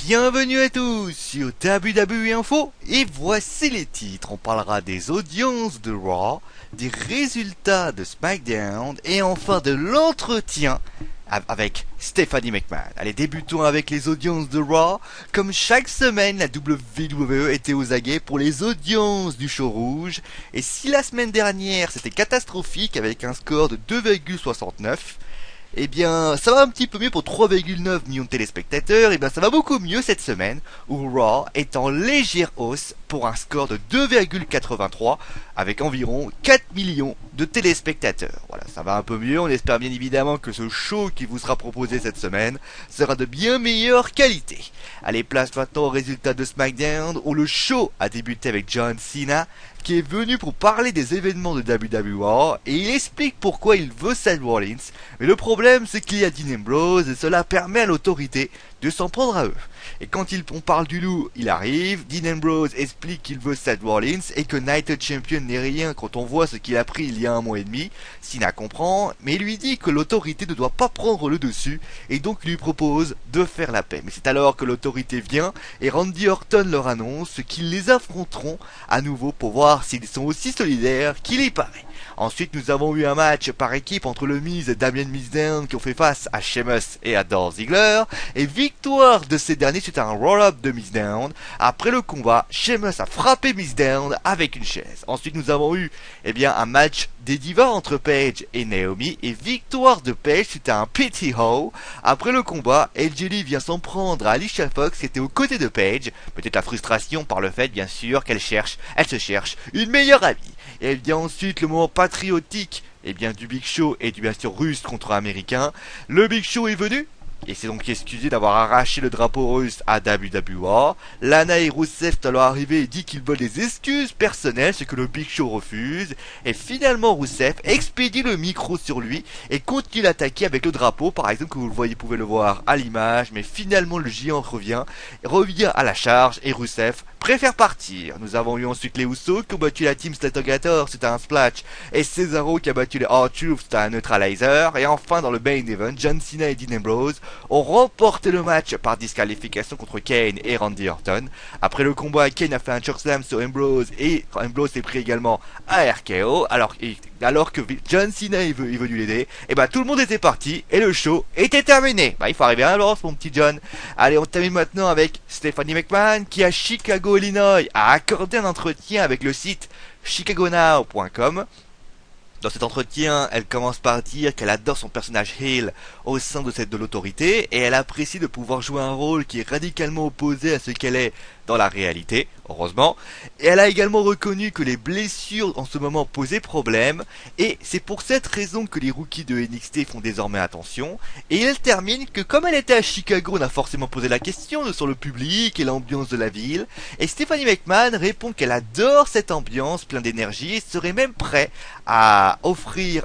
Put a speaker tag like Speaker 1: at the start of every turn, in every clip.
Speaker 1: Bienvenue à tous sur WWE Info et voici les titres. On parlera des audiences de Raw, des résultats de SmackDown et enfin de l'entretien avec Stephanie McMahon. Allez, débutons avec les audiences de Raw. Comme chaque semaine, la WWE était aux aguets pour les audiences du show rouge. Et si la semaine dernière c'était catastrophique avec un score de 2,69, eh bien, ça va un petit peu mieux pour 3,9 millions de téléspectateurs. Eh bien, ça va beaucoup mieux cette semaine, où Raw est en légère hausse pour un score de 2,83 avec environ 4 millions de téléspectateurs. Voilà, ça va un peu mieux. On espère bien évidemment que ce show qui vous sera proposé cette semaine sera de bien meilleure qualité. Allez, place maintenant aux résultats de SmackDown, où le show a débuté avec John Cena, qui est venu pour parler des événements de WWE, et il explique pourquoi il veut Seth Rollins. Mais le problème, c'est qu'il y a Dean Ambrose, et cela permet à l'autorité de s'en prendre à eux. Et quand on parle du loup, il arrive, Dean Ambrose explique qu'il veut Seth Rollins, et que Night Champion n'est rien quand on voit ce qu'il a pris il y a 1 mois et demi. Cena comprend, mais il lui dit que l'autorité ne doit pas prendre le dessus, et donc il lui propose de faire la paix. Mais c'est alors que l'autorité vient, et Randy Orton leur annonce qu'ils les affronteront à nouveau pour voir s'ils sont aussi solidaires qu'il y paraît. Ensuite, nous avons eu un match par équipe entre le Miz et Damien Mizdown qui ont fait face à Sheamus et à Dolph Ziggler, et victoire de ces derniers suite à un roll-up de Mizdown. Après le combat, Sheamus a frappé Mizdown avec une chaise. Ensuite, nous avons eu un match des divas entre Paige et Naomi, et victoire de Paige suite à un PTO. Après le combat, AJ Lee vient s'en prendre à Alicia Fox qui était aux côtés de Paige, peut-être la frustration par le fait bien sûr qu'elle se cherche une meilleure amie. Et bien ensuite le moment patriotique du Big Show et du bien sûr russe contre américain. Le Big Show est venu et s'est donc excusé d'avoir arraché le drapeau russe à WWE. Lana et Rusev à leur arrivée dit qu'ils veulent des excuses personnelles, ce que le Big Show refuse. Et finalement Rusev expédie le micro sur lui et continue d'attaquer avec le drapeau, par exemple, que vous pouvez le voir à l'image. Mais finalement le géant revient à la charge et Rusev préfère partir. Nous avons eu ensuite les Usos qui ont battu la team Slaughter, c'était un splash, et Cesaro qui a battu les R-Truth, c'était un neutralizer. Et enfin dans le main event, John Cena et Dean Ambrose ont remporté le match par disqualification contre Kane et Randy Orton. Après le combat, Kane a fait un chokeslam sur Ambrose et Ambrose s'est pris également à RKO. Alors que John Cena est venu l'aider, et tout le monde était parti et le show était terminé. Il faut arriver à l'avance, mon petit John. Allez, on termine maintenant avec Stephanie McMahon qui à Chicago, Illinois a accordé un entretien avec le site chicagonow.com. Dans cet entretien, elle commence par dire qu'elle adore son personnage Hill au sein de l'autorité et elle apprécie de pouvoir jouer un rôle qui est radicalement opposé à ce qu'elle est dans la réalité, heureusement. Et elle a également reconnu que les blessures en ce moment posaient problème et c'est pour cette raison que les rookies de NXT font désormais attention. Et elle termine que comme elle était à Chicago, on a forcément posé la question sur le public et l'ambiance de la ville. Et Stephanie McMahon répond qu'elle adore cette ambiance pleine d'énergie et serait même prête à offrir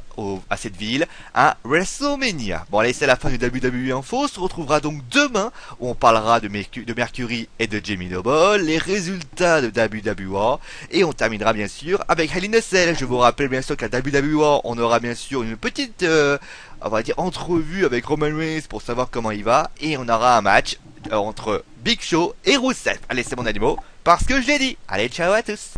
Speaker 1: à cette ville un WrestleMania. Bon allez, c'est la fin du WWE Info. On se retrouvera donc demain où on parlera de Mercury et de Jamie Noble, les résultats de WWE et on terminera bien sûr avec Hell in a Cell. Je vous rappelle bien sûr qu'à WWE on aura bien sûr une petite entrevue avec Roman Reigns pour savoir comment il va et on aura un match entre Big Show et Rusev. Allez, c'est mon animaux parce que je l'ai dit. Allez, ciao à tous.